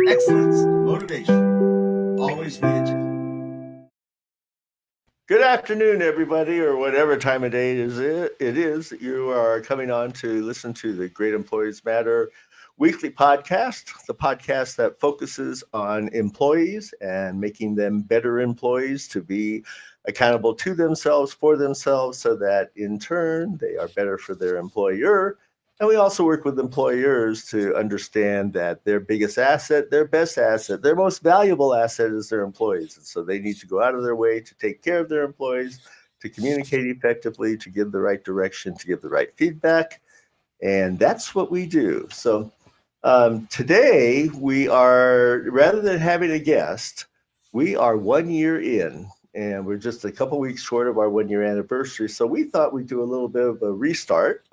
excellence, and motivation. Always be a champ. Good afternoon, everybody, or whatever time of day it is that you are coming on to listen to the Great Employees Matter weekly podcast, the podcast that focuses on employees and making them better employees to be accountable to themselves, for themselves, so that in turn they are better for their employer. And we also work with employers to understand that their biggest asset, their best asset, their most valuable asset is their employees. And so they need to go out of their way to take care of their employees, to communicate effectively, to give the right direction, to give the right feedback. And that's what we do. So today we are, rather than having a guest, we are 1 year in. And we're just a couple weeks short of our 1 year anniversary. So we thought we'd do a little bit of a restart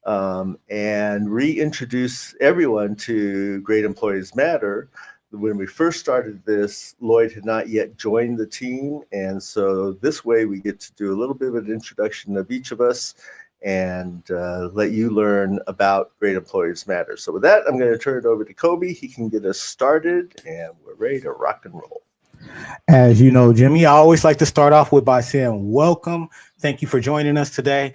and reintroduce everyone to Great Employees Matter. When we first started this, Lloyd had not yet joined the team. And so this way we get to do a little bit of an introduction of each of us and let you learn about Great Employees Matter. So with that, I'm going to turn it over to Koby. He can get us started and we're ready to rock and roll. As you know, Jimmy, I always like to start off by saying welcome. Thank you for joining us today.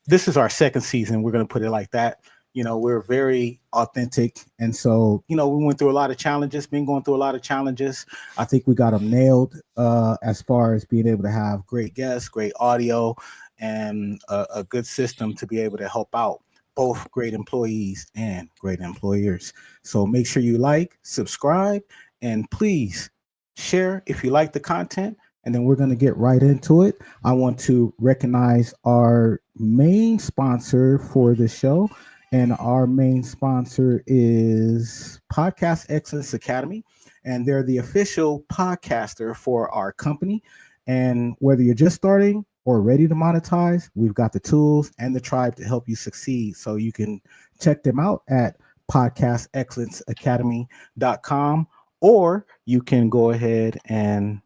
This is our second season. We're going to put it like that. You know, we're very authentic. And so, you know, we went through a lot of challenges, been going through a lot of challenges. I think we got them nailed as far as being able to have great guests, great audio, and a good system to be able to help out both great employees and great employers. So make sure you like, subscribe, and please share if you like the content. And then we're going to get right into it. I want to recognize our main sponsor for the show. And our main sponsor is Podcast Excellence Academy. And they're the official podcaster for our company. And whether you're just starting or ready to monetize, we've got the tools and the tribe to help you succeed. So you can check them out at podcastexcellenceacademy.com, or you can go ahead and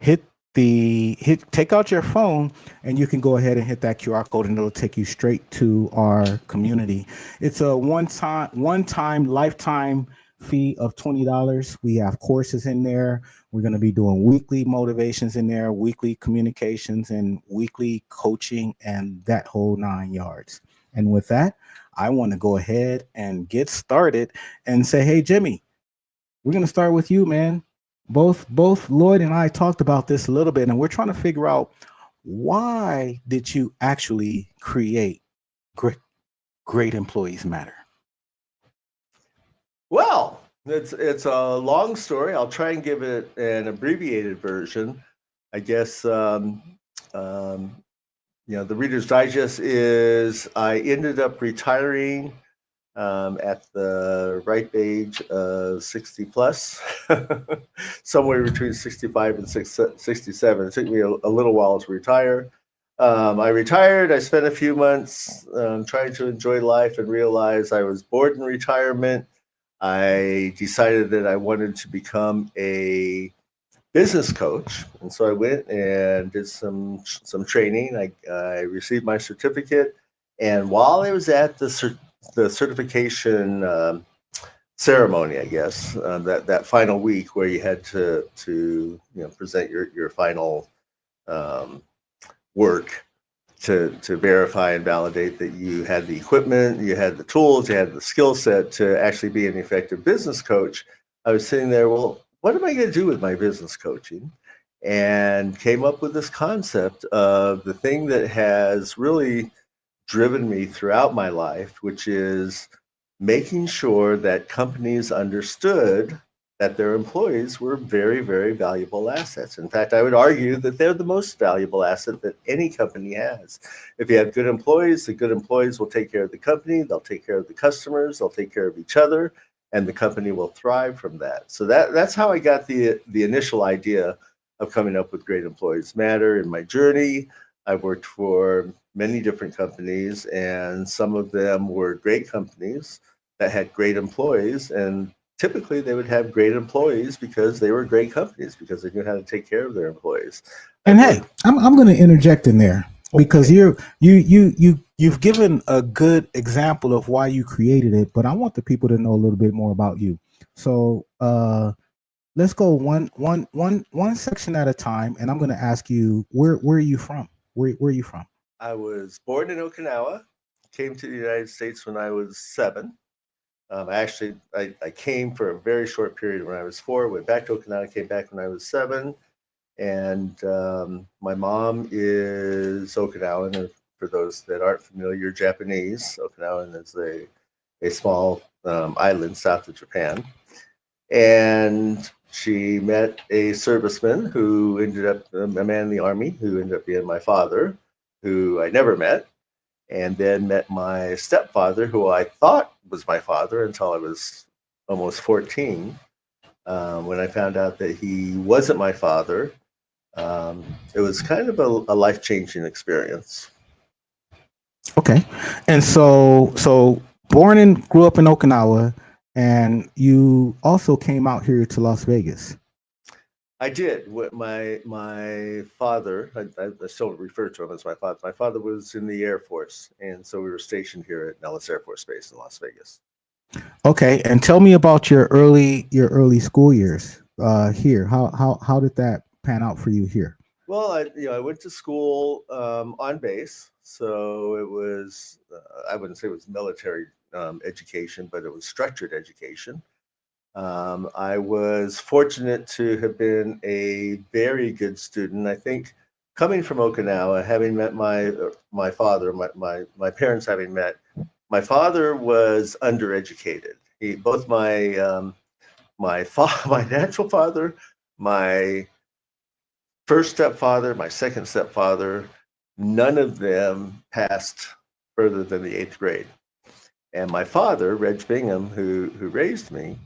take out your phone and you can go ahead and hit that QR code and it'll take you straight to our community. It's a one-time lifetime fee of $20. We have courses in there. We're going to be doing weekly motivations in there, weekly communications, and weekly coaching, and that whole 9 yards. And with that, I want to go ahead and get started and say, hey, Jimmy, we're going to start with you, man. Both Lloyd and I talked about this a little bit, and we're trying to figure out, why did you actually create Great Employees Matter? Well, it's a long story. I'll try and give it an abbreviated version. I guess, the Reader's Digest is I ended up retiring at the ripe age of 60 plus, somewhere between 65 and 67. It took me a little while to retire. I retired. I spent a few months trying to enjoy life and realized I was bored in retirement. I decided that I wanted to become a business coach. And so I went and did some training. I received my certificate. And while I was at the certification ceremony, I guess, that final week where you had to present your final work to verify and validate that you had the equipment, you had the tools, you had the skill set to actually be an effective business coach, I was sitting there, well, what am I going to do with my business coaching? And came up with this concept of the thing that has really driven me throughout my life, which is making sure that companies understood that their employees were very, very valuable assets. In fact, I would argue that they're the most valuable asset that any company has. If you have good employees, the good employees will take care of the company, they'll take care of the customers, they'll take care of each other, and the company will thrive from that. So that's how I got the initial idea of coming up with Great Employees Matter. In my journey, I've worked for many different companies, and some of them were great companies that had great employees, and typically they would have great employees because they were great companies, because they knew how to take care of their employees. And hey, I'm going to interject in there because you you've given a good example of why you created it, but I want the people to know a little bit more about you. So let's go one section at a time, and I'm going to ask you where are you from? Where are you from? I was born in Okinawa, came to the United States when I was 7. I came for a very short period when I was 4, went back to Okinawa, came back when I was 7. And my mom is Okinawan. And for those that aren't familiar, Japanese. Okinawan is a small island south of Japan. And she met a serviceman who ended up, a man in the Army, who ended up being my father, who I never met. And then met my stepfather, who I thought was my father until I was almost 14. When I found out that he wasn't my father, it was kind of a life-changing experience. Okay. And so born and grew up in Okinawa, and you also came out here to Las Vegas. I did. My father, I still refer to him as my father. My father was in the Air Force, and so we were stationed here at Nellis Air Force Base in Las Vegas. Okay, and tell me about your early school years here. How did that pan out for you here? Well, I went to school on base, so it was I wouldn't say it was military education, but it was structured education. I was fortunate to have been a very good student. I think coming from Okinawa, having met my father, my parents having met, my father was undereducated. Both my natural father, my first stepfather, my second stepfather, none of them passed further than the 8th grade. And my father, Reg Bingham, who raised me,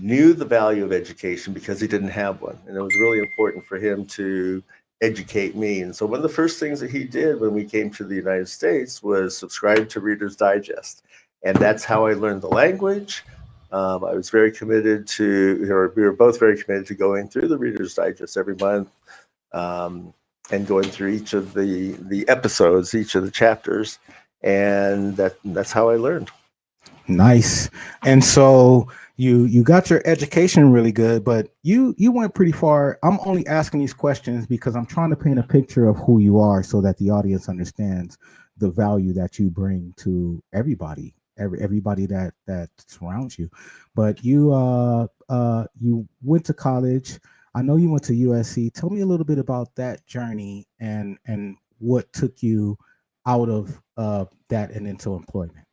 knew the value of education because he didn't have one. And it was really important for him to educate me. And so one of the first things that he did when we came to the United States was subscribe to Reader's Digest. And that's how I learned the language. I was very committed to, we were both very committed to going through the Reader's Digest every month and going through each of the episodes, each of the chapters. And that's how I learned. Nice. And so you got your education really good, but you went pretty far. I'm only asking these questions because I'm trying to paint a picture of who you are so that the audience understands the value that you bring to everybody that surrounds you. But you went to college. I know you went to USC. Tell me a little bit about that journey and what took you out of that and into employment.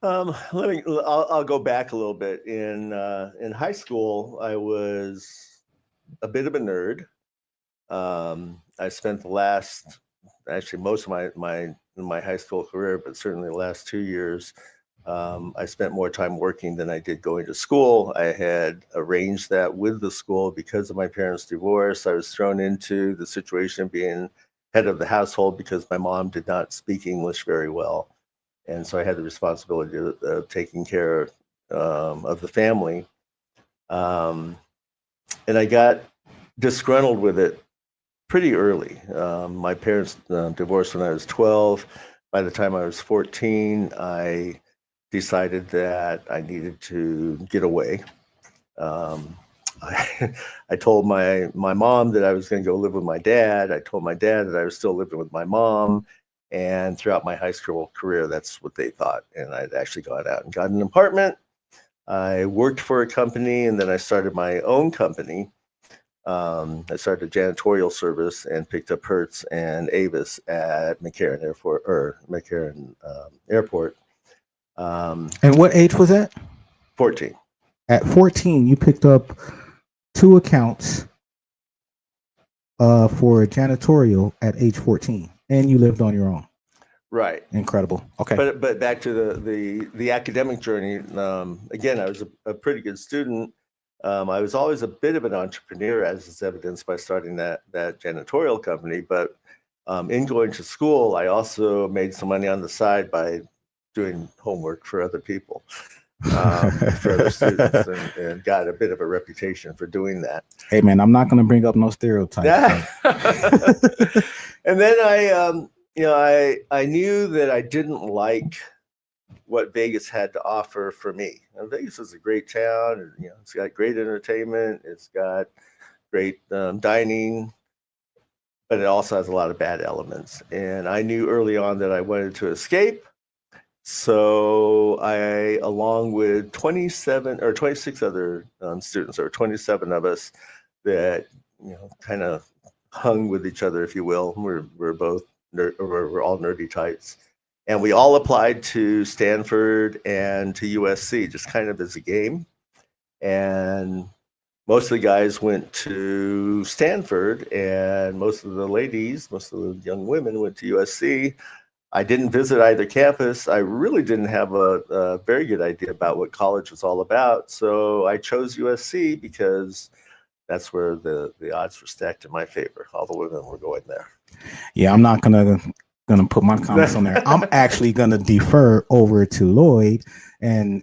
I'll go back a little bit. In high school, I was a bit of a nerd. I spent most of my high school career, but certainly the last 2 years, I spent more time working than I did going to school. I had arranged that with the school because of my parents' divorce. I was thrown into the situation of being head of the household because my mom did not speak English very well. And so I had the responsibility of taking care of the family. And I got disgruntled with it pretty early. My parents divorced when I was 12. By the time I was 14, I decided that I needed to get away. I told my mom that I was going to go live with my dad. I told my dad that I was still living with my mom. And throughout my high school career, that's what they thought. And I'd actually gone out and got an apartment. I worked for a company, and then I started my own company. I started a janitorial service and picked up Hertz and Avis at McCarran Airport. And what age was that? 14. At 14, you picked up 2 accounts for janitorial at age 14. And you lived on your own. Right. Incredible. Okay. But back to the academic journey. Again, I was a pretty good student. I was always a bit of an entrepreneur, as is evidenced by starting that janitorial company. But in going to school, I also made some money on the side by doing homework for other people, for other students, and got a bit of a reputation for doing that. Hey, man, I'm not going to bring up no stereotypes. And then I knew that I didn't like what Vegas had to offer for me. Now, Vegas is a great town, and it's got great entertainment, it's got great dining, but it also has a lot of bad elements. And I knew early on that I wanted to escape. So I, along with 27 or 26 other students, or 27 of us, that kind of hung with each other, if you will. We're both we're all nerdy types, and we all applied to Stanford and to USC just kind of as a game. And most of the guys went to Stanford, and most of the ladies, most of the young women went to USC. I didn't visit either campus. I really didn't have a very good idea about what college was all about. So I chose USC because that's where the odds were stacked in my favor. All the women were going there. Yeah, I'm not gonna put my comments on there. I'm actually gonna defer over to Lloyd and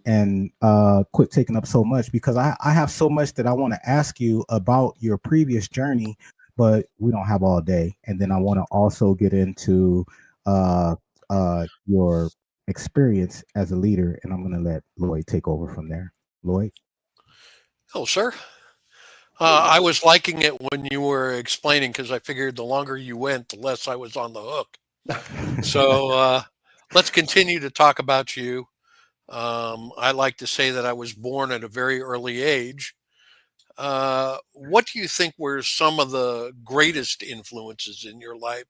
quit taking up so much, because I have so much that I want to ask you about your previous journey, but we don't have all day. And then I want to also get into your experience as a leader, and I'm gonna let Lloyd take over from there. Lloyd. Oh, sir. I was liking it when you were explaining, because I figured the longer you went, the less I was on the hook. So let's continue to talk about you. I like to say that I was born at a very early age. What do you think were some of the greatest influences in your life?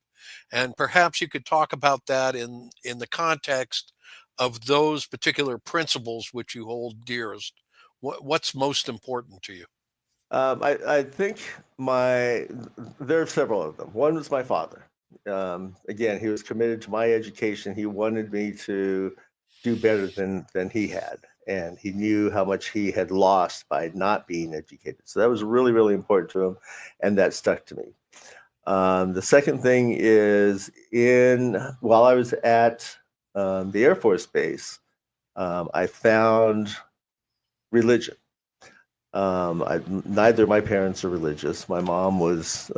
And perhaps you could talk about that in the context of those particular principles which you hold dearest. What's most important to you? I think there are several of them. One was my father. Again, he was committed to my education. He wanted me to do better than he had, and he knew how much he had lost by not being educated. So that was really, really important to him, and that stuck to me. The second thing is, while I was at the Air Force Base, I found religion. Neither of my parents are religious. My mom was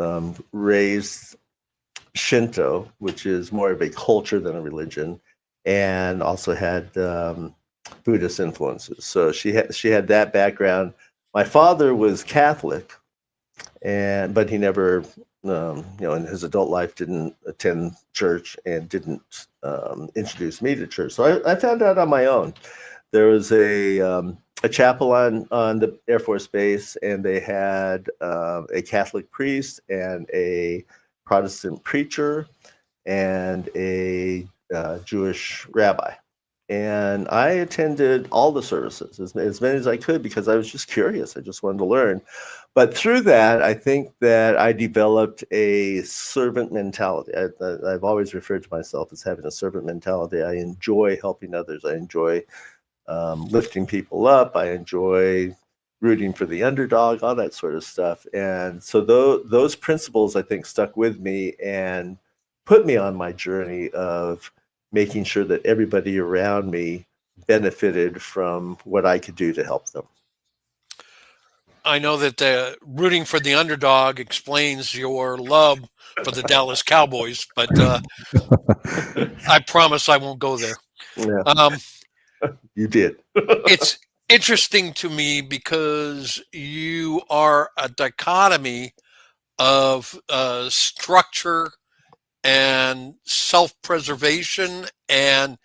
raised Shinto, which is more of a culture than a religion, and also had Buddhist influences. So she had that background. My father was Catholic, but he never, in his adult life, didn't attend church and didn't introduce me to church. So I found out on my own. There was a chapel on the Air Force Base, and they had a Catholic priest and a Protestant preacher and a Jewish rabbi. And I attended all the services, as many as I could, because I was just curious. I just wanted to learn. But through that, I think that I developed a servant mentality. I've always referred to myself as having a servant mentality. I enjoy helping others. I enjoy lifting people up. I enjoy rooting for the underdog, all that sort of stuff. And so those principles, I think, stuck with me and put me on my journey of making sure that everybody around me benefited from what I could do to help them. I know that rooting for the underdog explains your love for the Dallas Cowboys, but I promise I won't go there. Yeah, you did. It's interesting to me because you are a dichotomy of structure and self-preservation and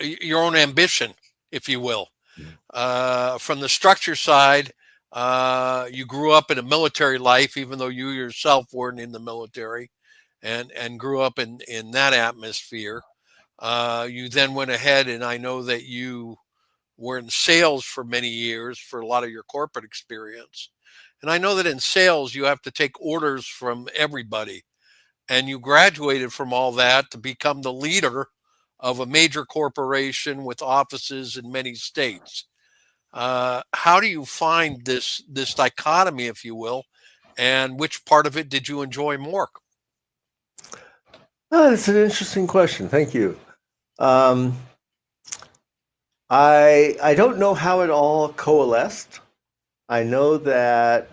your own ambition, if you will. From the structure side, you grew up in a military life, even though you yourself weren't in the military, and grew up in that atmosphere. You then went ahead, and I know that you were in sales for many years for a lot of your corporate experience. And I know that in sales, you have to take orders from everybody. And you graduated from all that to become the leader of a major corporation with offices in many states. How do you find this dichotomy, if you will, and which part of it did you enjoy more? Oh, that's an interesting question. Thank you. I don't know how it all coalesced. I know that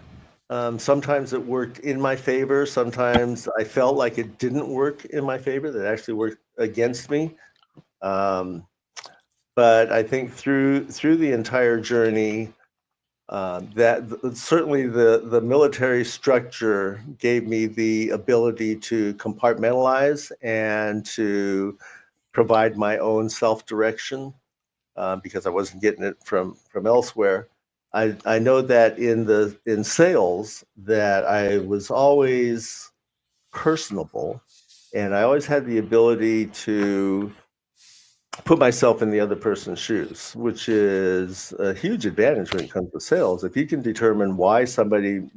Sometimes it worked in my favor. Sometimes I felt like it didn't work in my favor, that it actually worked against me. But I think through the entire journey, certainly the military structure gave me the ability to compartmentalize and to provide my own self-direction, because I wasn't getting it from elsewhere. I know that in sales that I was always personable, and I always had the ability to put myself in the other person's shoes, which is a huge advantage when it comes to sales. If you can determine why somebody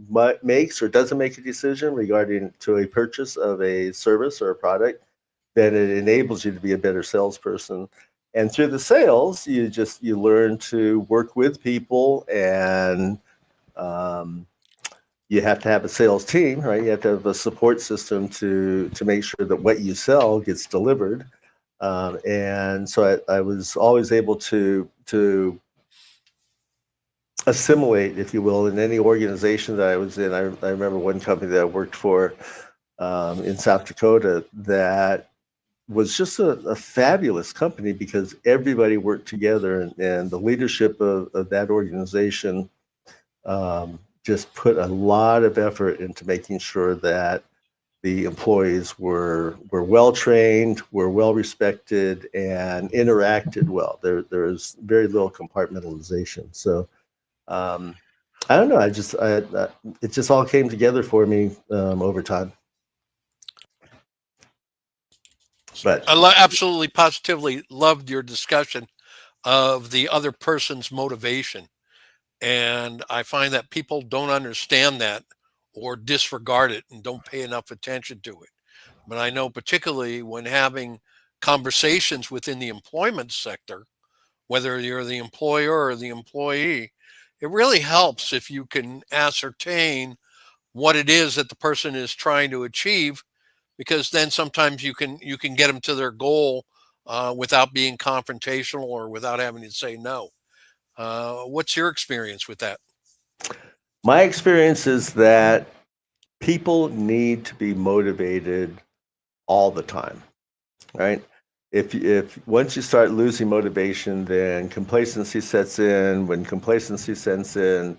makes or doesn't make a decision regarding to a purchase of a service or a product, then it enables you to be a better salesperson. And through the sales, you learn to work with people, and you have to have a sales team, right? You have to have a support system to make sure that what you sell gets delivered. And so I was always able to assimilate, if you will, in any organization that I was in. I remember one company that I worked for in South Dakota that was just a fabulous company because everybody worked together, and the leadership of that organization just put a lot of effort into making sure that the employees were well trained, were well respected, and interacted well. There's very little compartmentalization. So I don't know. It just all came together for me over time. But absolutely, positively loved your discussion of the other person's motivation. And I find that people don't understand that or disregard it and don't pay enough attention to it. But I know particularly when having conversations within the employment sector, whether you're the employer or the employee, it really helps if you can ascertain what it is that the person is trying to achieve, because then sometimes you can get them to their goal without being confrontational or without having to say no. What's your experience with that? my experience is that people need to be motivated all the time, right? If once you start losing motivation, then complacency sets in. When complacency sets in,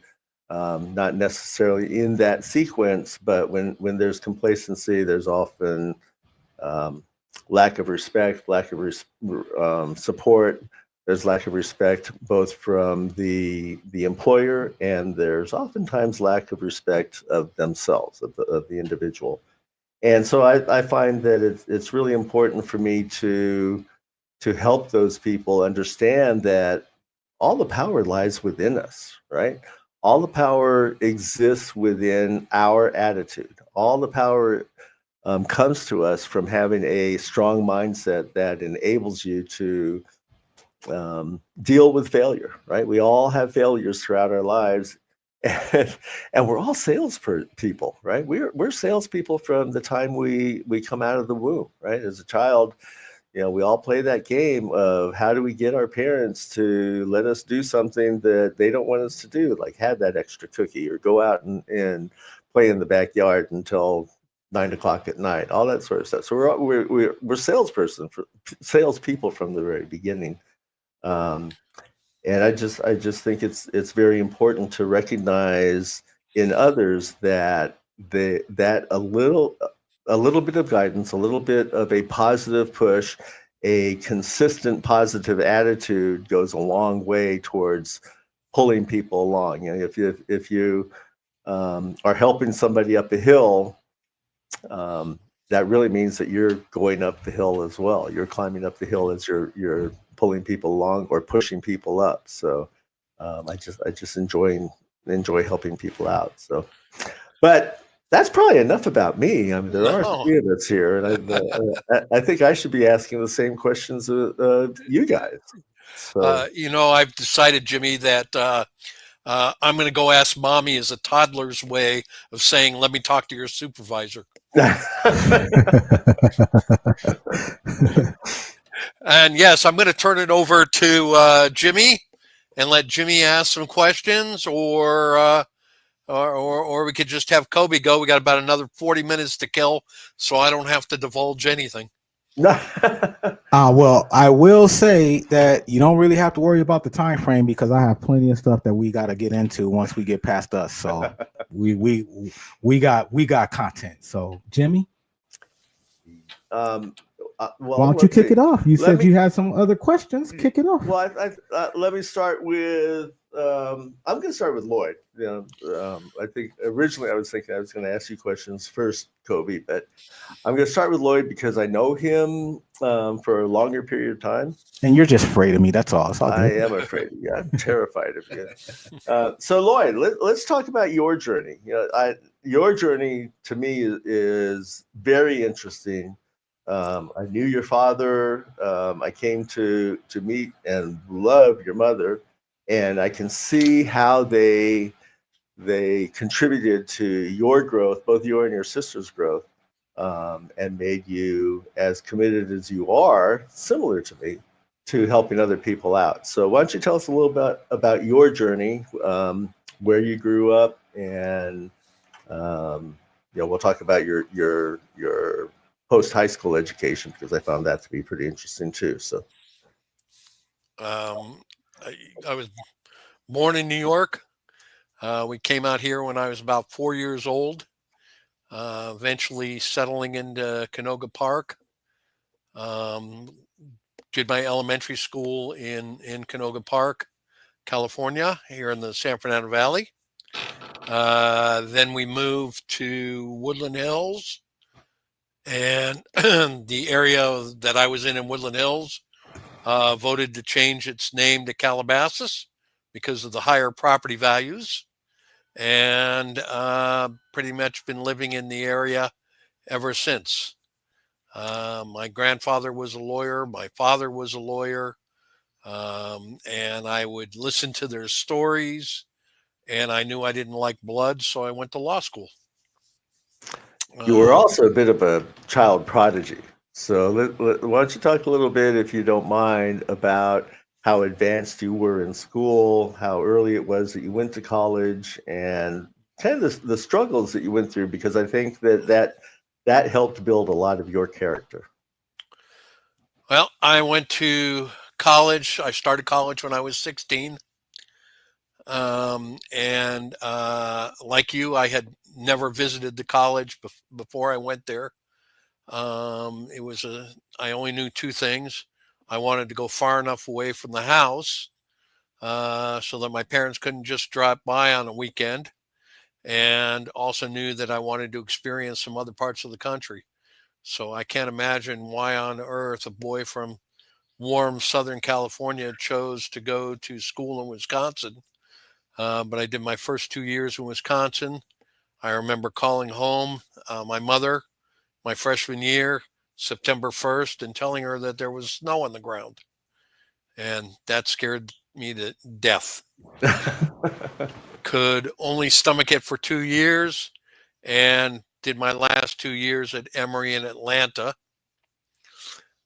not necessarily in that sequence, but when there's complacency, there's often lack of respect, lack of support. There's lack of respect both from the employer, and there's oftentimes lack of respect of themselves, of the individual. And so I find that it's really important for me to help those people understand that all the power lies within us, right? All the power exists within our attitude. All the power comes to us from having a strong mindset that enables you to deal with failure, right? We all have failures throughout our lives, and we're all salespeople, right? We're salespeople from the time we come out of the womb, right? As a child, we all play that game of how do we get our parents to let us do something that they don't want us to do, like have that extra cookie or go out and play in the backyard until 9 o'clock at night, all that sort of stuff. So we're salespeople from the very beginning. And I just think it's very important to recognize in others that a little bit of guidance, a little bit of a positive push, a consistent positive attitude goes a long way towards pulling people along. If you are helping somebody up a hill, that really means that you're going up the hill as well. You're climbing up the hill as you're pulling people along or pushing people up. So I just enjoy helping people out. So, but that's probably enough about me. I mean, there are three of us here, and I think I should be asking the same questions of you guys. So, I've decided, Jimmy, that I'm going to go ask mommy as a toddler's way of saying, let me talk to your supervisor. And yes, I'm going to turn it over to Jimmy and let Jimmy ask some questions, or or we could just have Koby go. We got about another 40 minutes to kill, so I don't have to divulge anything. Well, I will say that you don't really have to worry about the time frame because I have plenty of stuff that we got to get into once we get past us. So we got content. So Jimmy, Well, why don't you kick it off? You said you had some other questions. Kick it off. Well, let me start with. I'm going to start with Lloyd. I think originally I was thinking I was going to ask you questions first, Koby, but I'm going to start with Lloyd because I know him for a longer period of time. And you're just afraid of me. That's all. I am afraid of you. I'm terrified of you. So Lloyd, let's talk about your journey. Your journey to me is very interesting. I knew your father. I came to meet and love your mother, and I can see how they contributed to your growth, both your and your sister's growth, and made you as committed as you are, similar to me, to helping other people out. So why don't you tell us a little bit about your journey, where you grew up, and we'll talk about your post high school education because I found that to be pretty interesting too. So, I was born in New York. We came out here when I was about 4 years old. Eventually settling into Canoga Park. Did my elementary school in Canoga Park, California, here in the San Fernando Valley. Then we moved to Woodland Hills, and the area that I was in Woodland Hills voted to change its name to Calabasas because of the higher property values, and pretty much been living in the area ever since. My grandfather was a lawyer. My father was a lawyer. And I would listen to their stories, and I knew I didn't like blood, so I went to law school. You were also a bit of a child prodigy. So why don't you talk a little bit, if you don't mind, about how advanced you were in school, how early it was that you went to college, and kind of the struggles that you went through, because I think that helped build a lot of your character. Well, I went to college. I started college when I was 16. And like you, I had never visited the college before I went there. I only knew two things. I wanted to go far enough away from the house so that my parents couldn't just drop by on a weekend, and also knew that I wanted to experience some other parts of the country. So I can't imagine why on earth a boy from warm Southern California chose to go to school in Wisconsin. But I did my first 2 years in Wisconsin. I remember calling home my mother my freshman year, September 1st, and telling her that there was snow on the ground. And that scared me to death. Could only stomach it for 2 years, and did my last 2 years at Emory in Atlanta.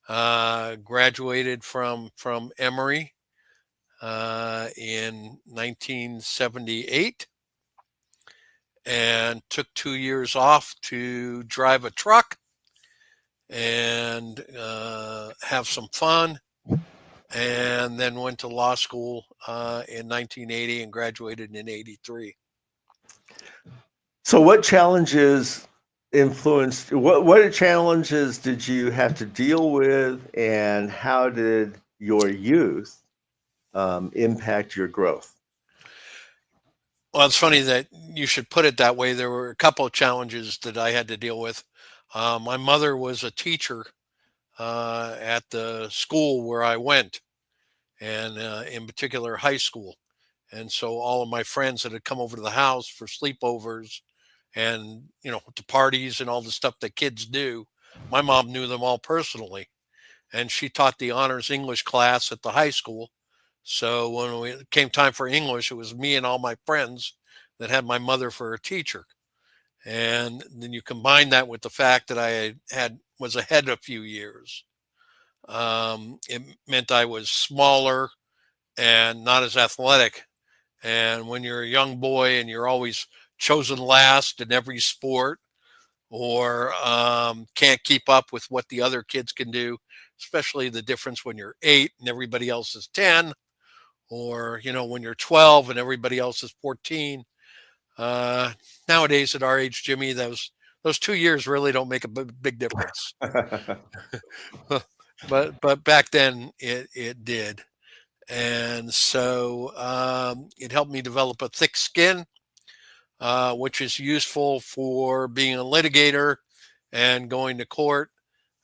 Graduated from Emory in 1978, and took 2 years off to drive a truck and have some fun, and then went to law school in 1980 and graduated in 83. So what challenges influenced, what challenges did you have to deal with, and how did your youth impact your growth? Well, it's funny that you should put it that way. There were a couple of challenges that I had to deal with. My mother was a teacher at the school where I went, and in particular high school. And so all of my friends that had come over to the house for sleepovers and, to parties and all the stuff that kids do, my mom knew them all personally. And she taught the honors English class at the high school. So when it came time for English, it was me and all my friends that had my mother for a teacher. And then you combine that with the fact that I was ahead a few years. It meant I was smaller and not as athletic. And when you're a young boy and you're always chosen last in every sport, or can't keep up with what the other kids can do, especially the difference when you're 8 and everybody else is 10, or when you're 12 and everybody else is 14. Uh, Nowadays at our age, Jimmy, those 2 years really don't make a big difference. But back then it did, and so it helped me develop a thick skin, which is useful for being a litigator and going to court.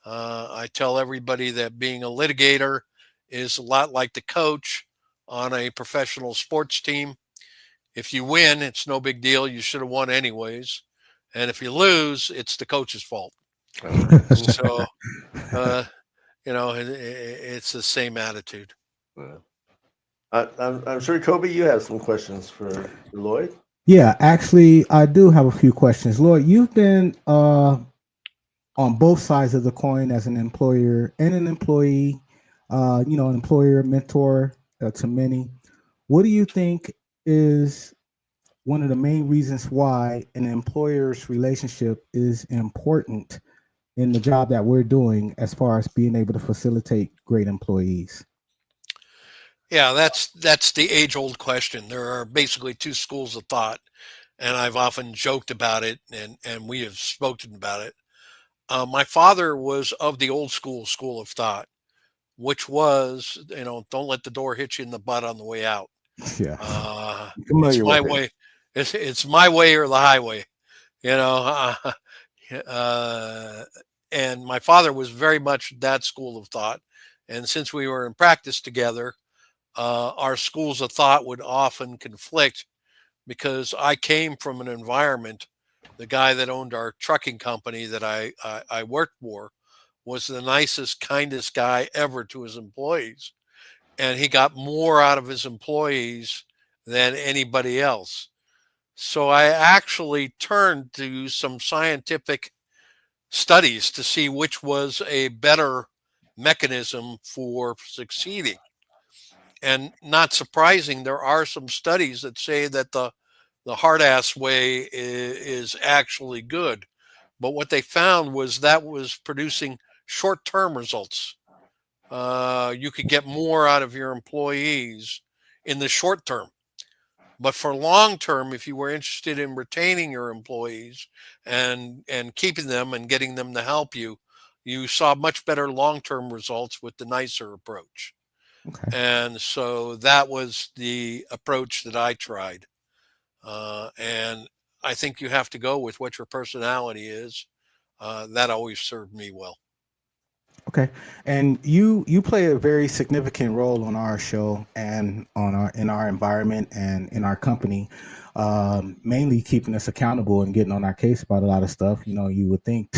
I tell everybody that being a litigator is a lot like the coach on a professional sports team. If you win, it's no big deal. You should have won anyways. And if you lose, it's the coach's fault. So, uh, it's the same attitude. Yeah. I'm sure, Koby, you have some questions for Lloyd. Yeah, actually, I do have a few questions. Lloyd, you've been on both sides of the coin as an employer and an employee, an employer, mentor to many. What do you think is one of the main reasons why an employer's relationship is important in the job that we're doing as far as being able to facilitate great employees? Yeah, that's the age-old question. There are basically two schools of thought, and I've often joked about it, and we have spoken about it. My father was of the old school of thought, which was, don't let the door hit you in the butt on the way out. Yeah, It's familiar my with it. way. It's my way or the highway. You know, uh, and my father was very much that school of thought. And since we were in practice together, our schools of thought would often conflict because I came from an environment. The guy that owned our trucking company that I worked for was the nicest, kindest guy ever to his employees. And he got more out of his employees than anybody else. So I actually turned to some scientific studies to see which was a better mechanism for succeeding. And not surprising, there are some studies that say that the hard ass way is actually good. But what they found was that was producing short term results. You could get more out of your employees in the short term. But for long term, if you were interested in retaining your employees and keeping them and getting them to help you, you saw much better long term results with the nicer approach. Okay. And so that was the approach that I tried. And I think you have to go with what your personality is. That always served me well. Okay. And you play a very significant role on our show and on our in our environment and in our company, mainly keeping us accountable and getting on our case about a lot of stuff. You would think,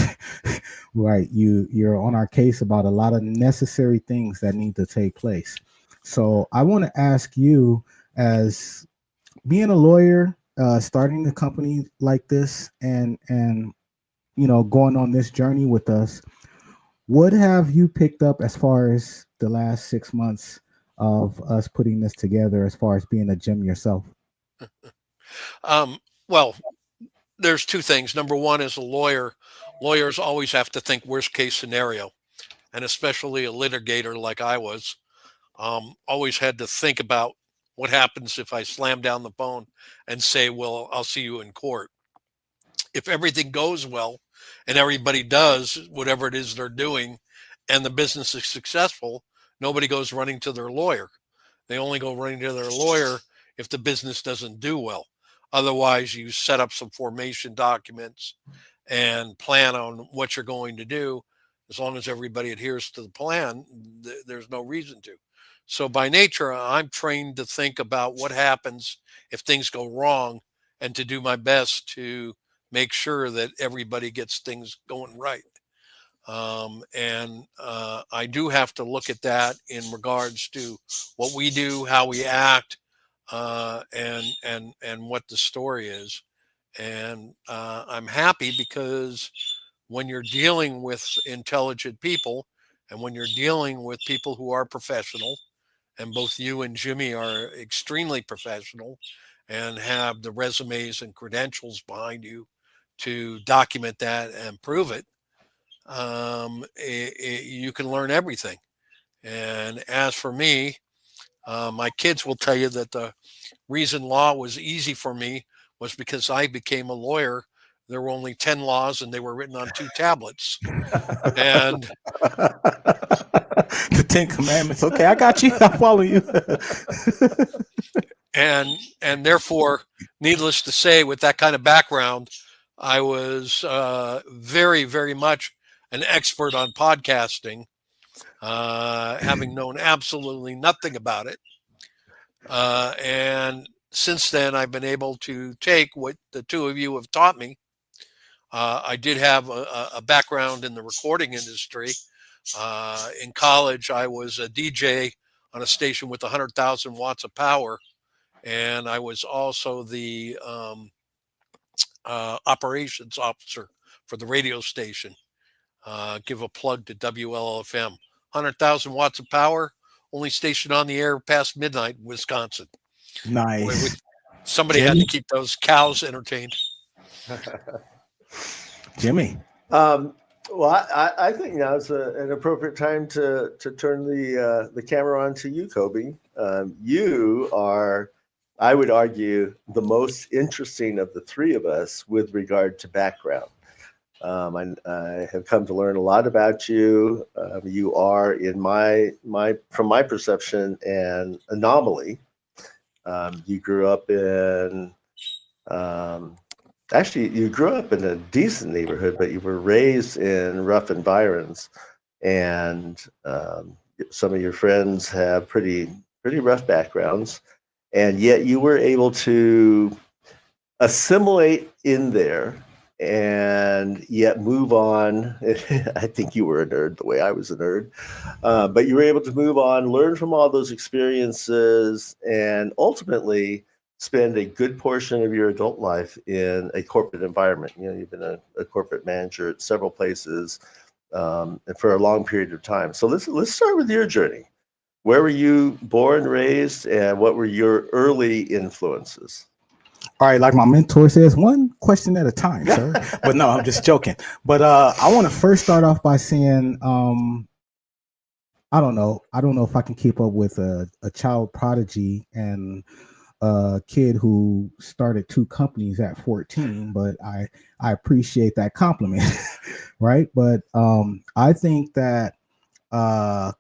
right? You're on our case about a lot of necessary things that need to take place. So I want to ask you, as being a lawyer, starting a company like this, and going on this journey with us, what have you picked up as far as the last 6 months of us putting this together, as far as being a gym yourself? Um, well, there's two things. Number one, as a lawyer, lawyers always have to think worst case scenario, and especially a litigator like I was, always had to think about what happens if I slam down the phone and say, "Well, I'll see you in court." If everything goes well and everybody does whatever it is they're doing and the business is successful, nobody goes running to their lawyer. They only go running to their lawyer if the business doesn't do well. Otherwise, you set up some formation documents and plan on what you're going to do. As long as everybody adheres to the plan, there's no reason to. So, by nature, I'm trained to think about what happens if things go wrong and to do my best to make sure that everybody gets things going right. And I do have to look at that in regards to what we do, how we act, and what the story is. And I'm happy because when you're dealing with intelligent people, and when you're dealing with people who are professional, and both you and Jimmy are extremely professional, and have the resumes and credentials behind you to document that and prove it, you can learn everything. And as for me, my kids will tell you that the reason law was easy for me was because I became a lawyer. There were only 10 laws and they were written on 2 tablets. And The Ten Commandments. Okay, I got you. I follow you. and therefore, needless to say, with that kind of background, I was very, very much an expert on podcasting, having known absolutely nothing about it. And since then, I've been able to take what the two of you have taught me. I did have a background in the recording industry. In college, I was a DJ on a station with 100,000 watts of power, and I was also the operations officer for the radio station. Give a plug to WLFM. 100,000 watts of power, only station on the air past midnight in Wisconsin. Boy, Nice. somebody had to keep those cows entertained. Jimmy. Well, I think now is an appropriate time to turn the camera on to you, Koby. You are, I would argue, the most interesting of the three of us with regard to background. I have come to learn a lot about you. You are, in from my perception, an anomaly. You grew up in. Actually, you grew up in a decent neighborhood, but you were raised in rough environs, and some of your friends have pretty rough backgrounds, and yet you were able to assimilate in there and yet move on. I think you were a nerd the way I was a nerd, but you were able to move on, learn from all those experiences, and ultimately spend a good portion of your adult life in a corporate environment. You know, you've been a corporate manager at several places and for a long period of time. So let's start with your journey. Where were you born, raised, and what were your early influences? All right, like my mentor says, one question at a time, sir. But no, I'm just joking. But I want to first start off by saying, I don't know if I can keep up with a child prodigy and a kid who started 2 companies at 14, but I appreciate that compliment, right? But I think that, well,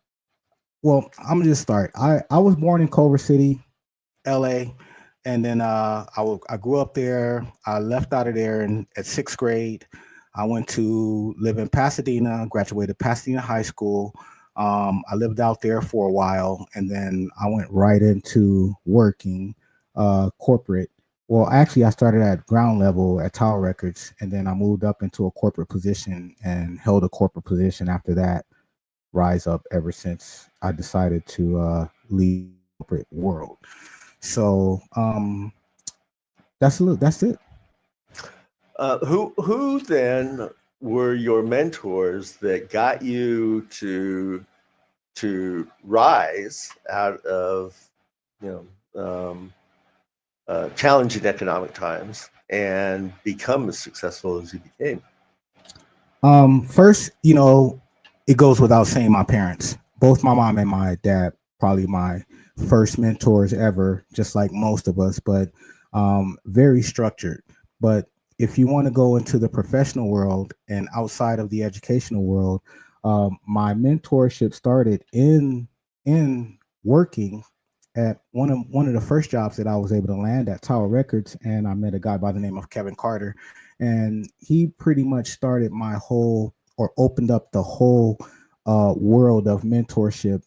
I'm gonna just start. I was born in Culver City, LA, and then I grew up there. I left out of there at 6th grade. I went to live in Pasadena, graduated Pasadena High School. I lived out there for a while, and then I went right into working corporate. Well, actually, I started at ground level at Tower Records, and then I moved up into a corporate position and held a corporate position after that. Rise up ever since I decided to leave the corporate world. So that's it. Who then were your mentors that got you to rise out of challenging economic times and become as successful as you became? First, it goes without saying, my parents, both my mom and my dad, probably my first mentors ever, just like most of us, but very structured. But if you want to go into the professional world and outside of the educational world, my mentorship started in working at one of the first jobs that I was able to land at Tower Records, and I met a guy by the name of Kevin Carter, and he pretty much started my whole, or opened up the whole world of mentorship.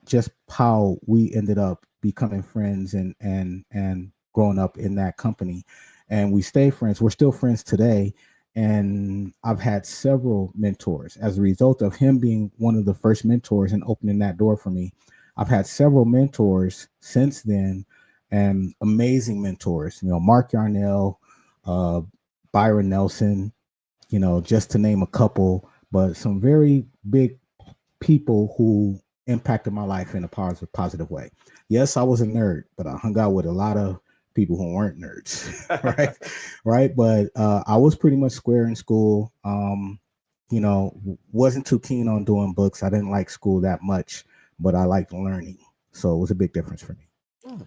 Just how we ended up becoming friends and growing up in that company, and we stay friends. We're still friends today, and I've had several mentors as a result of him being one of the first mentors and opening that door for me. I've had several mentors since then, and amazing mentors. Mark Yarnell, Byron Nelson, just to name a couple, but some very big people who impacted my life in a positive way. Yes, I was a nerd, but I hung out with a lot of people who weren't nerds, right? Right. But I was pretty much square in school. You know, wasn't too keen on doing books. I didn't like school that much, but I liked learning. So it was a big difference for me.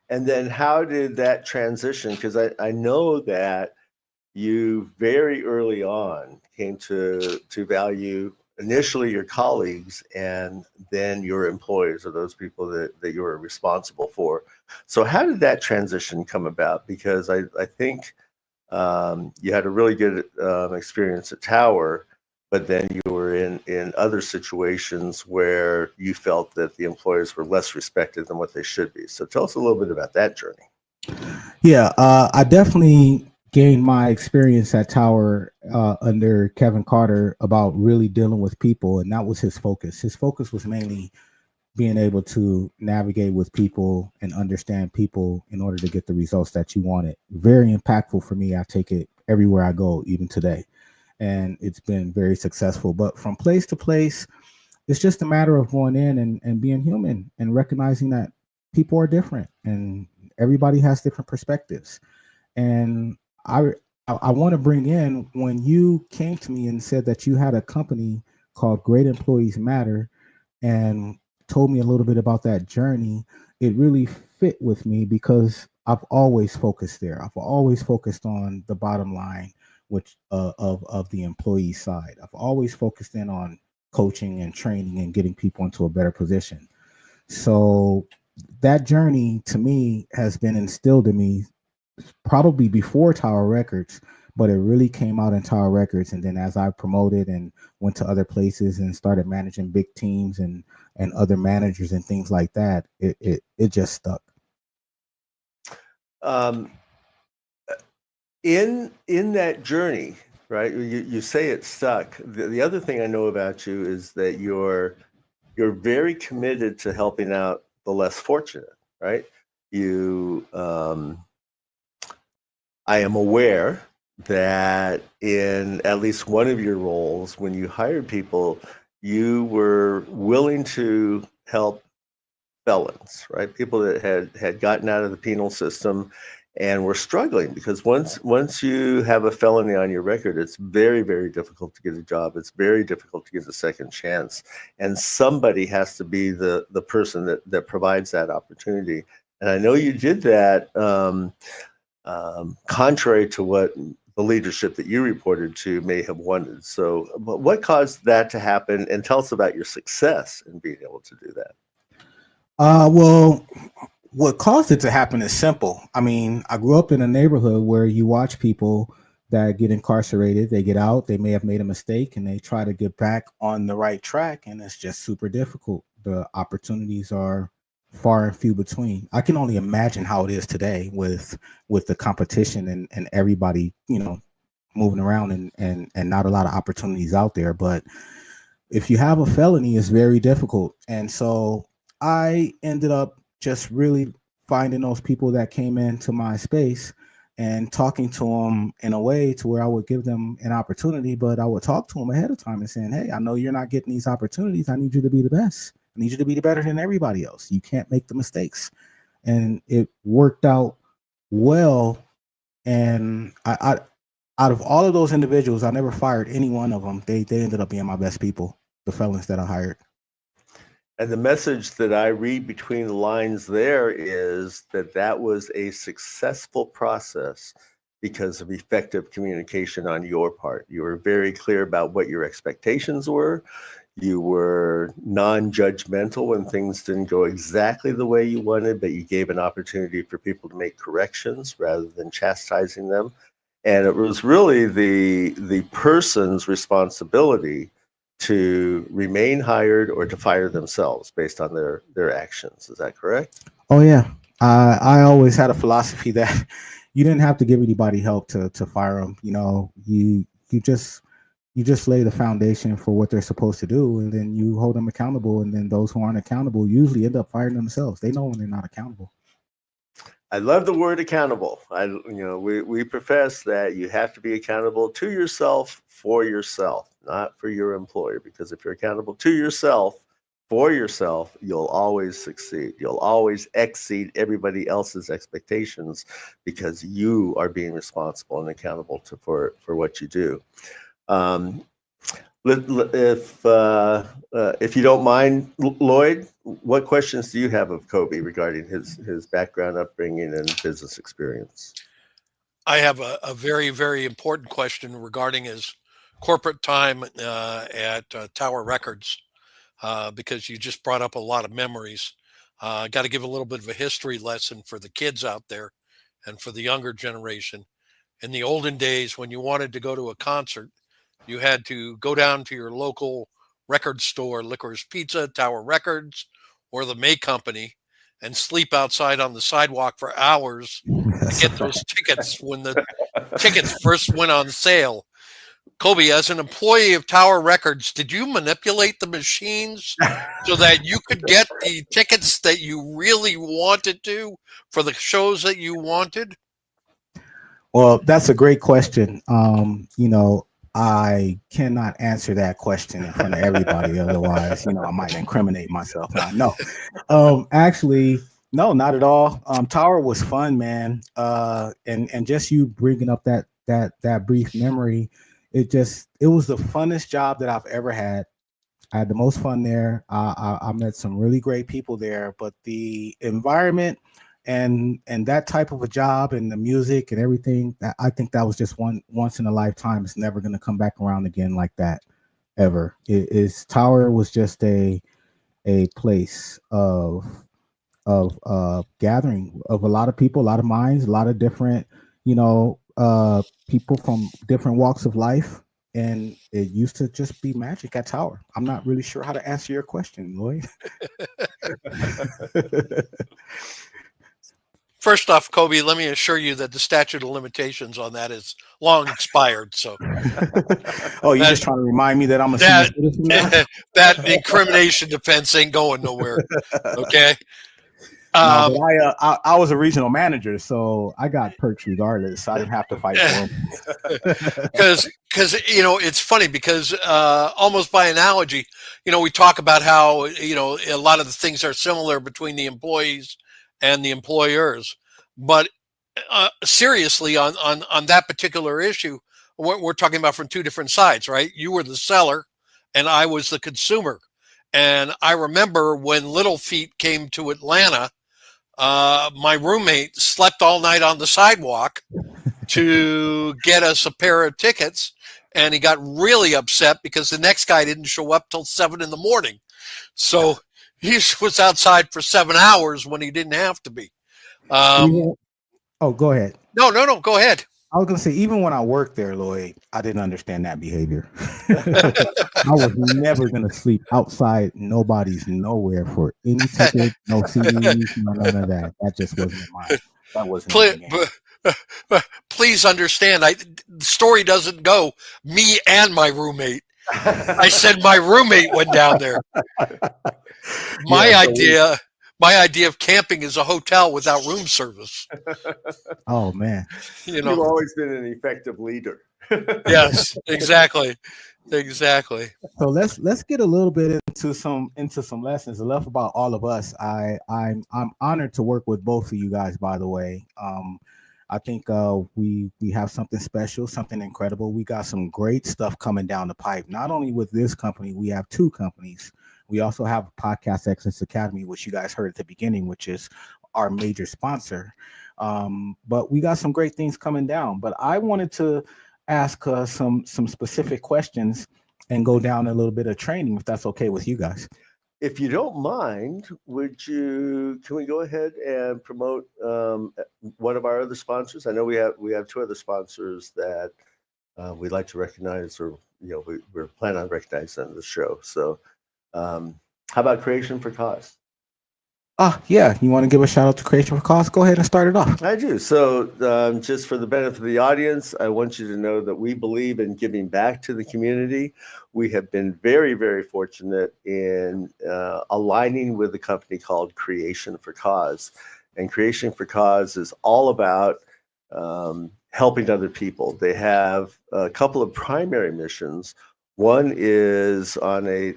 And then how did that transition? Because I know that you very early on came to value initially your colleagues and then your employees, or those people that you were responsible for. So how did that transition come about? Because I think you had a really good experience at Tower, but then you were in other situations where you felt that the employees were less respected than what they should be. So tell us a little bit about that journey. Yeah, I definitely gained my experience at Tower under Kevin Carter about really dealing with people, and that was his focus. His focus was mainly being able to navigate with people and understand people in order to get the results that you wanted. Very impactful for me. I take it everywhere I go, even today, and it's been very successful. But from place to place, it's just a matter of going in and being human and recognizing that people are different and everybody has different perspectives. And I want to bring in, when you came to me and said that you had a company called Great Employees Matter and told me a little bit about that journey, it really fit with me because I've always focused there. I've always focused on the bottom line, which of the employee side. I've always focused in on coaching and training and getting people into a better position. So that journey to me has been instilled in me probably before Tower Records, but it really came out in Tower Records. And then as I promoted and went to other places and started managing big teams and other managers and things like that, it just stuck. In that journey, right? You say it stuck. The other thing I know about you is that you're very committed to helping out the less fortunate, right? You I am aware that in at least one of your roles, when you hired people, you were willing to help felons, right? People that had gotten out of the penal system and were struggling, because once you have a felony on your record, it's very, very difficult to get a job. It's very difficult to get a second chance. And somebody has to be the person that provides that opportunity. And I know you did that contrary to what the leadership that you reported to may have wanted. So what caused that to happen? And tell us about your success in being able to do that. Well, what caused it to happen is simple. I mean, I grew up in a neighborhood where you watch people that get incarcerated, they get out, they may have made a mistake and they try to get back on the right track, and it's just super difficult. The opportunities are far and few between. I can only imagine how it is today with the competition and everybody, you know, moving around and not a lot of opportunities out there. But if you have a felony, it's very difficult. And so I ended up just really finding those people that came into my space and talking to them in a way to where I would give them an opportunity, but I would talk to them ahead of time and saying, hey, I know you're not getting these opportunities. I need you to be the best. I need you to be better than everybody else. You can't make the mistakes. And it worked out well. And I out of all of those individuals, I never fired any one of them. They ended up being my best people, the felons that I hired. And the message that I read between the lines there is that was a successful process because of effective communication on your part. You were very clear about what your expectations were. You were non-judgmental when things didn't go exactly the way you wanted, but you gave an opportunity for people to make corrections rather than chastising them. And it was really the person's responsibility to remain hired or to fire themselves based on their actions. Is that correct? Oh yeah. I always had a philosophy that you didn't have to give anybody help to fire them. You know, you just lay the foundation for what they're supposed to do, and then you hold them accountable. And then those who aren't accountable usually end up firing themselves. They know when they're not accountable. I love the word accountable. We profess that you have to be accountable to yourself for yourself, not for your employer, because if you're accountable to yourself, for yourself, you'll always succeed. You'll always exceed everybody else's expectations because you are being responsible and accountable for what you do. If you don't mind, Lloyd, what questions do you have of Koby regarding his background, upbringing, and business experience? I have a very, very important question regarding his corporate time at Tower Records, because you just brought up a lot of memories. Got to give a little bit of a history lesson for the kids out there and for the younger generation. In the olden days, when you wanted to go to a concert, you had to go down to your local record store, Licorice Pizza, Tower Records, or the May Company, and sleep outside on the sidewalk for hours to get those tickets when the tickets first went on sale. Koby, as an employee of Tower Records, did you manipulate the machines so that you could get the tickets that you really wanted to for the shows that you wanted? Well, that's a great question. I cannot answer that question in front of everybody. Otherwise, I might incriminate myself. No, actually, no, not at all. Tower was fun, man. And just you bringing up that brief memory, it was the funnest job that I've ever had. I had the most fun there. I met some really great people there, but the environment and that type of a job and the music and everything, I think that was just once in a lifetime. It's never going to come back around again like that ever. Tower was just a place of gathering of a lot of people, a lot of minds, a lot of different people from different walks of life. And it used to just be magic at Tower. I'm not really sure how to answer your question, Lloyd. First off, Koby, let me assure you that the statute of limitations on that is long expired. So, oh, you're just trying to remind me that I'm a senior citizen now? That incrimination defense ain't going nowhere. Okay. No, but I was a regional manager, so I got perks regardless. I didn't have to fight for them. Because it's funny because almost by analogy, we talk about how a lot of the things are similar between the employees and the employers, but seriously, on that particular issue, we're talking about from two different sides, right? You were the seller, and I was the consumer. And I remember when Little Feat came to Atlanta, my roommate slept all night on the sidewalk to get us a pair of tickets, and he got really upset because the next guy didn't show up till 7 a.m. So he was outside for 7 hours when he didn't have to be. Oh, go ahead. No, go ahead. I was going to say, even when I worked there, Lloyd, I didn't understand that behavior. I was never going to sleep outside nobody's nowhere for any ticket, no CDs, none of that. That just wasn't mine. That wasn't Please understand, the story doesn't go me and my roommate. I said my roommate went down there. My idea of camping is a hotel without room service. Oh man, you've always been an effective leader. Yes, exactly. So let's get a little bit into some lessons. Enough about all of us. I'm honored to work with both of you guys. By the way, I think we have something special, something incredible. We got some great stuff coming down the pipe. Not only with this company, we have two companies. We also have Podcast Excellence Academy, which you guys heard at the beginning, which is our major sponsor. But we got some great things coming down. But I wanted to ask some specific questions and go down a little bit of training, if that's okay with you guys. If you don't mind, can we go ahead and promote one of our other sponsors? I know we have two other sponsors that we'd like to recognize, or we're planning on recognizing on the show. So how about Creation for Cause? Yeah. You want to give a shout out to Creation for Cause? Go ahead and start it off. I do. So just for the benefit of the audience, I want you to know that we believe in giving back to the community. We have been very, very fortunate in aligning with a company called Creation for Cause. And Creation for Cause is all about helping other people. They have a couple of primary missions. One is on a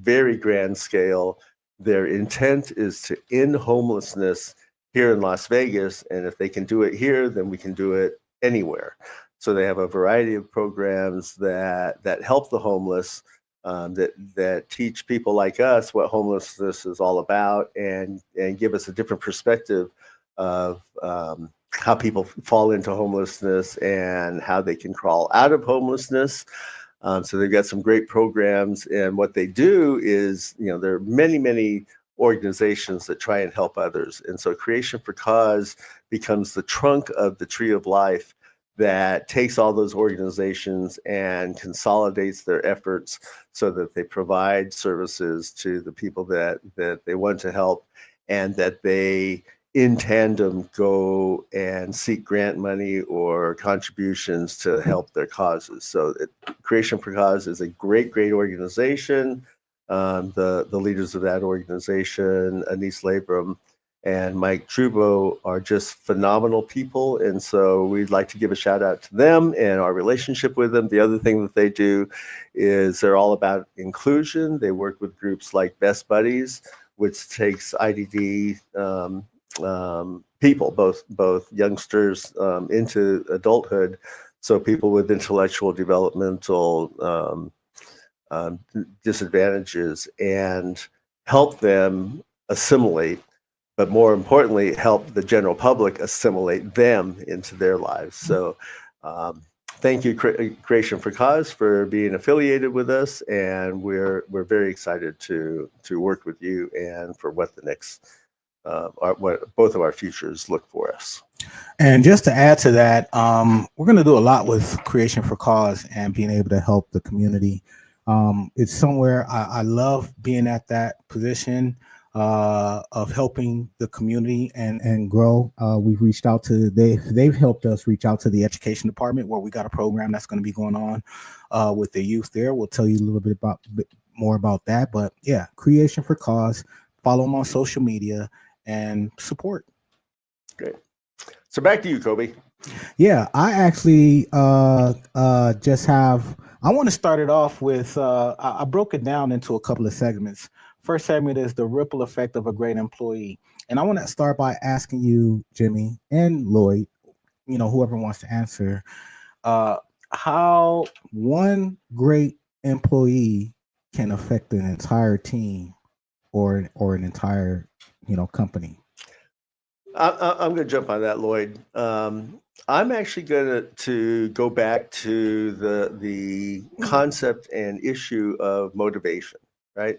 very grand scale. Their intent is to end homelessness here in Las Vegas. And if they can do it here, then we can do it anywhere. So they have a variety of programs that help the homeless, that teach people like us what homelessness is all about, and give us a different perspective of how people fall into homelessness and how they can crawl out of homelessness. So they've got some great programs, and what they do is, there are many, many organizations that try and help others. And so Creation for Cause becomes the trunk of the tree of life that takes all those organizations and consolidates their efforts so that they provide services to the people that they want to help, and that they in tandem go and seek grant money or contributions to help their causes. So Creation for Cause is a great, great organization. The leaders of that organization, Anise Labrum and Mike Trubo, are just phenomenal people. And so we'd like to give a shout out to them and our relationship with them. The other thing that they do is they're all about inclusion. They work with groups like Best Buddies, which takes IDD people, both youngsters into adulthood, so people with intellectual developmental disadvantages, and help them assimilate, but more importantly, help the general public assimilate them into their lives. So thank you, Creation for Cause, for being affiliated with us, and we're very excited to work with you and for what the next what both of our futures look for us. And just to add to that, we're going to do a lot with Creation for Cause and being able to help the community. It's somewhere I love being at that position of helping the community and grow. We've reached out to, they've helped us reach out to the education department, where we got a program that's going to be going on with the youth there. We'll tell you a little bit more about that. But yeah, Creation for Cause, follow them on social media and support. Great. So back to you, Koby. Yeah, I actually just have, I want to start it off with, I broke it down into a couple of segments. First segment is the ripple effect of a great employee. And I want to start by asking you, Jimmy and Lloyd, whoever wants to answer, how one great employee can affect an entire team or an entire, company. I'm going to jump on that, Lloyd. I'm actually going to go back to the concept and issue of motivation, right?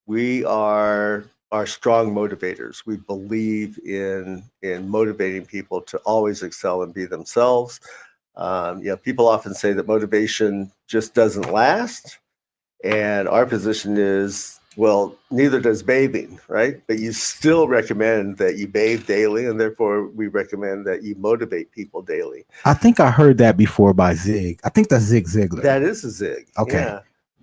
We are strong motivators. We believe in motivating people to always excel and be themselves. People often say that motivation just doesn't last. And our position is, well, neither does bathing, right? But you still recommend that you bathe daily, and therefore we recommend that you motivate people daily. I think I heard that before by Zig. I think that's Zig Ziglar. That is a Zig. Okay.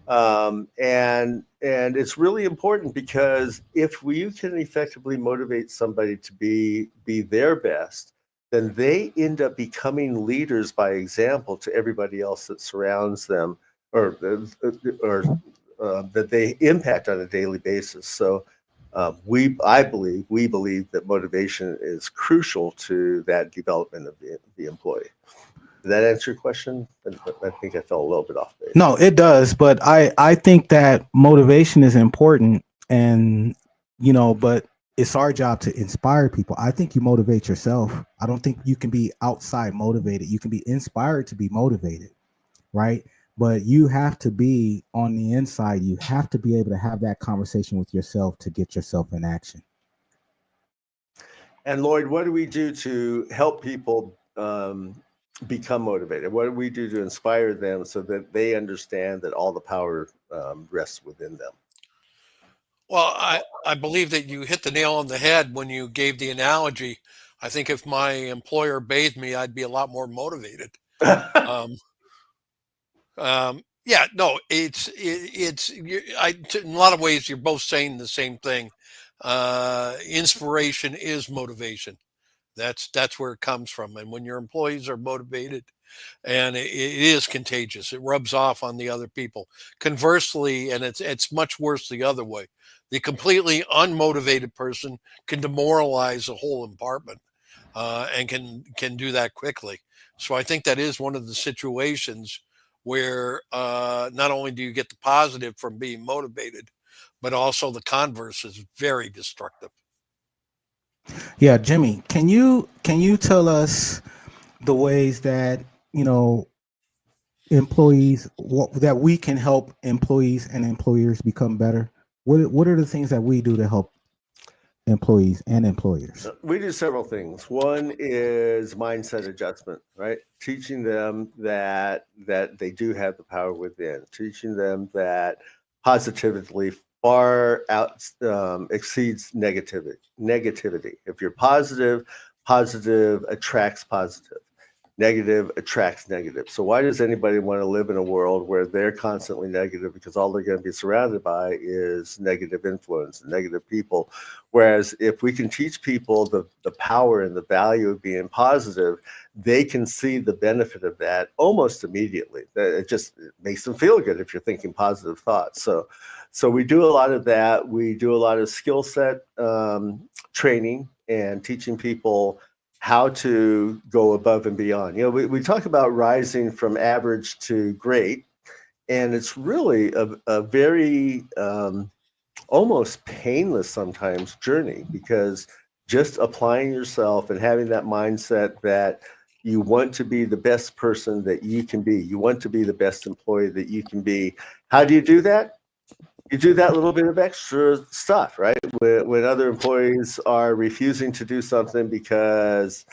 Yeah. And it's really important, because if you can effectively motivate somebody to be their best, then they end up becoming leaders by example to everybody else that surrounds them, or that they impact on a daily basis. So we believe that motivation is crucial to that development of the employee. Did that answer your question? I think I fell a little bit off base. No, it does. But I think that motivation is important, and, but it's our job to inspire people. I think you motivate yourself. I don't think you can be outside motivated. You can be inspired to be motivated, right? But you have to be on the inside. You have to be able to have that conversation with yourself to get yourself in action. And Lloyd, what do we do to help people become motivated? What do we do to inspire them so that they understand that all the power rests within them? Well, I believe that you hit the nail on the head when you gave the analogy. I think if my employer bathed me, I'd be a lot more motivated. Yeah, no, it's in a lot of ways, you're both saying the same thing. Inspiration is motivation. That's where it comes from. And when your employees are motivated, and it is contagious, it rubs off on the other people. Conversely, and it's much worse the other way. The completely unmotivated person can demoralize a whole department, and can do that quickly. So I think that is one of the situations where not only do you get the positive from being motivated, but also the converse is very destructive. Yeah, Jimmy, can you tell us the ways that you know that we can help employees and employers become better? What are the things that we do to help employees and employers? We do several things. One is mindset adjustment, right? Teaching them that they do have the power within. Teaching them that positivity far out exceeds negativity. Negativity. If you're positive, positive attracts positive. Negative attracts negative. So why does anybody want to live in a world where they're constantly negative? Because all they're going to be surrounded by is negative influence and negative people. Whereas if we can teach people the power and the value of being positive, they can see the benefit of that almost immediately. It just makes them feel good if you're thinking positive thoughts. So we do a lot of that. We do a lot of skill set training and teaching people how to go above and beyond. We talk about rising from average to great, and it's really a very almost painless sometimes journey, because just applying yourself and having that mindset that you want to be the best person that you can be, you want to be the best employee that you can be. How do you do that? You do that little bit of extra stuff, right? When other employees are refusing to do something because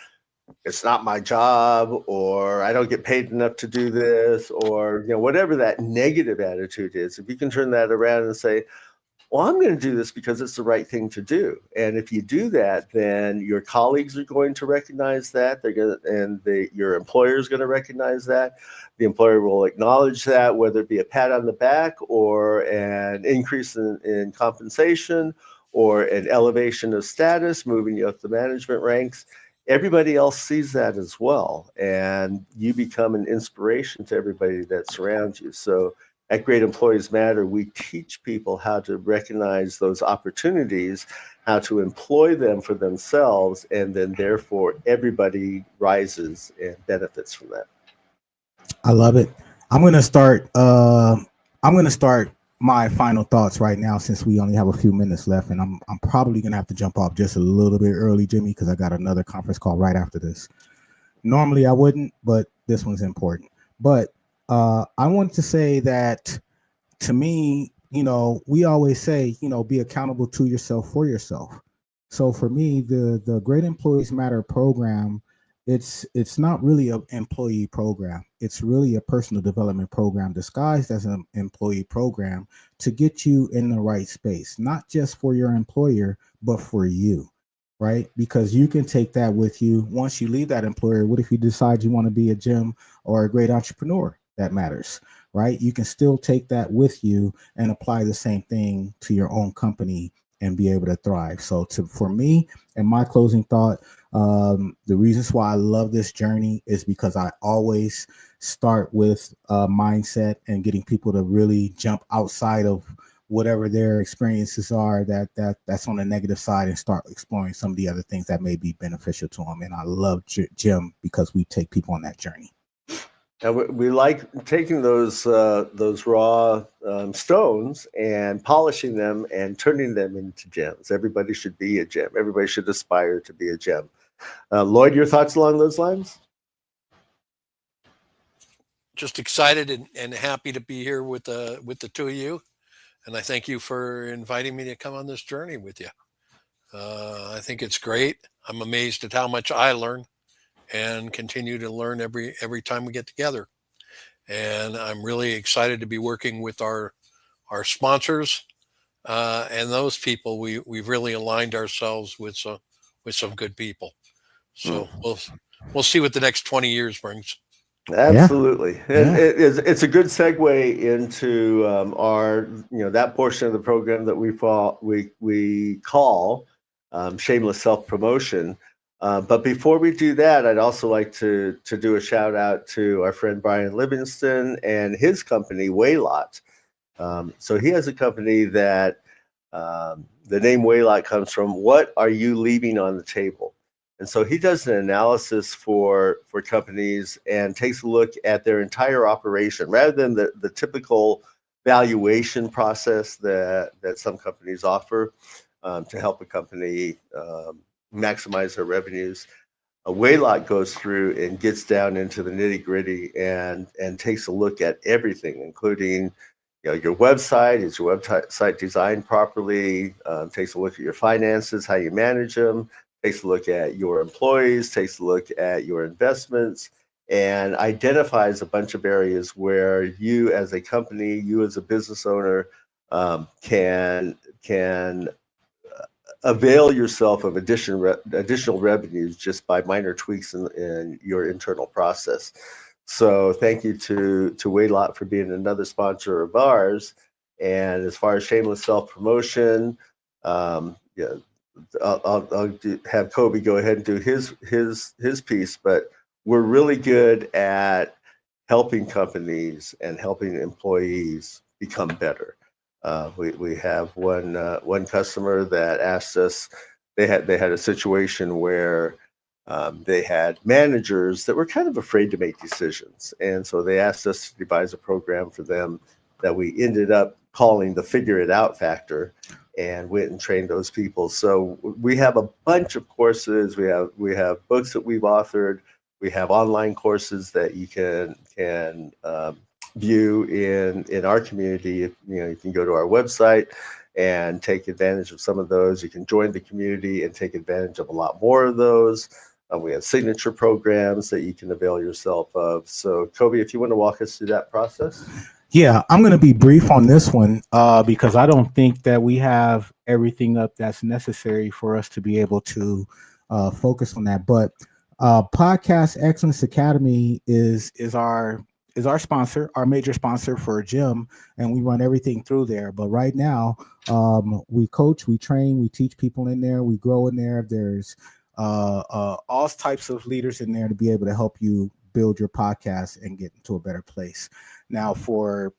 it's not my job, or I don't get paid enough to do this, or whatever that negative attitude is, if you can turn that around and say, well, I'm going to do this because it's the right thing to do. And if you do that, then your colleagues are going to recognize that. Your employer is going to recognize that. The employer will acknowledge that, whether it be a pat on the back or an increase in compensation or an elevation of status, moving you up the management ranks. Everybody else sees that as well. And you become an inspiration to everybody that surrounds you. So at Great Employees Matter, we teach people how to recognize those opportunities, how to employ them for themselves, and then therefore everybody rises and benefits from that. I love it. I'm gonna start. I'm gonna start my final thoughts right now, since we only have a few minutes left, and I'm probably gonna have to jump off just a little bit early, Jimmy, because I got another conference call right after this. Normally I wouldn't, but this one's important. But I want to say that, to me, we always say, be accountable to yourself for yourself. So for me, the Great Employees Matter program, it's not really an employee program. It's really a personal development program disguised as an employee program to get you in the right space, not just for your employer, but for you. Right? Because you can take that with you once you leave that employer. What if you decide you want to be a gym or a great entrepreneur? That matters, right? You can still take that with you and apply the same thing to your own company and be able to thrive. So for me, and my closing thought, the reasons why I love this journey is because I always start with mindset and getting people to really jump outside of whatever their experiences are that's on the negative side, and start exploring some of the other things that may be beneficial to them. And I love Jim because we take people on that journey. And we like taking those raw stones and polishing them and turning them into gems. Everybody should be a gem. Everybody should aspire to be a gem. Lloyd, your thoughts along those lines? Just excited and happy to be here with the two of you. And I thank you for inviting me to come on this journey with you. I think it's great. I'm amazed at how much I learn and continue to learn every time we get together. And I'm really excited to be working with our sponsors and those people. We've really aligned ourselves with some good people. So we'll see what the next 20 years brings. Absolutely. Yeah. It's a good segue into our that portion of the program that we call shameless self-promotion. But before we do that, I'd also like to do a shout out to our friend Brian Livingston and his company, Waylot. So he has a company that the name Waylot comes from what are you leaving on the table? And so he does an analysis for companies and takes a look at their entire operation rather than the typical valuation process that some companies offer to help a company maximize their revenues. A Waylot goes through and gets down into the nitty gritty and takes a look at everything, including your website. Is your website designed properly? Takes a look at your finances, how you manage them. Takes a look at your employees. Takes a look at your investments, and identifies a bunch of areas where you, as a company, you as a business owner, can avail yourself of additional revenues just by minor tweaks in your internal process. So thank you to Waylot for being another sponsor of ours. And as far as shameless self-promotion, yeah, I'll have Koby go ahead and do his piece. But we're really good at helping companies and helping employees become better. We have one customer that asked us. They had a situation where they had managers that were kind of afraid to make decisions, and so they asked us to devise a program for them that we ended up calling the Figure It Out Factor, and went and trained those people. So we have a bunch of courses. We have books that we've authored. We have online courses that you can view in our community. You can go to our website and take advantage of some of those. You can join the community and take advantage of a lot more of those. We have signature programs that you can avail yourself of. So Koby, if you want to walk us through that process. Yeah, I'm going to be brief on this one because I don't think that we have everything up that's necessary for us to be able to focus on that. But Podcast Excellence Academy is our sponsor, our major sponsor for Jim, and we run everything through there. But right now, we coach, we train, we teach people in there, we grow in there. There's all types of leaders in there to be able to help you build your podcast and get into a better place. Now, for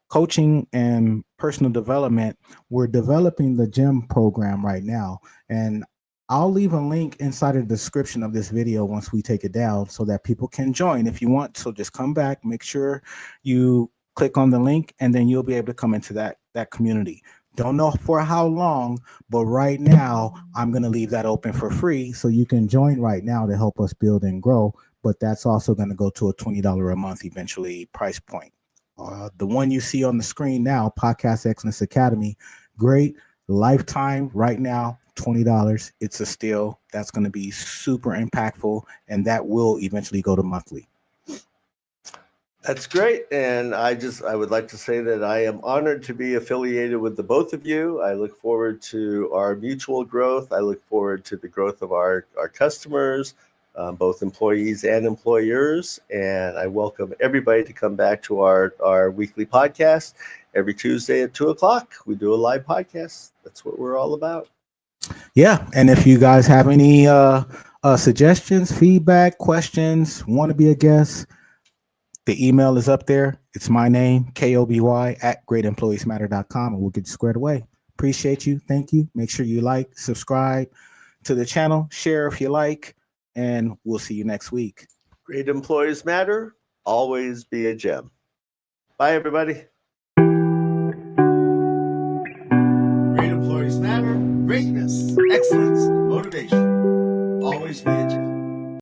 coaching and personal development, we're developing the Jim program right now, and I'll leave a link inside of the description of this video once we take it down so that people can join if you want. So just come back, make sure you click on the link, and then you'll be able to come into that community. Don't know for how long, but right now I'm going to leave that open for free so you can join right now to help us build and grow. But that's also going to go to a $20 a month eventually price point. The one you see on the screen now, Podcast Excellence Academy, great lifetime right now, $20. It's a steal. That's going to be super impactful, and that will eventually go to monthly. That's great. And I would like to say that I am honored to be affiliated with the both of you. I look forward to our mutual growth. I look forward to the growth of our customers, both employees and employers. And I welcome everybody to come back to our weekly podcast every Tuesday at 2:00. We do a live podcast. That's what we're all about. Yeah. And if you guys have any suggestions, feedback, questions, want to be a guest, the email is up there. It's my name, Koby @greatemployeesmatter.com, and we'll get you squared away. Appreciate you. Thank you. Make sure you like, subscribe to the channel, share if you like, and we'll see you next week. Great employees matter. Always be a gem. Bye, everybody. Great employees matter. Greatness, excellence, motivation. Always be a gem.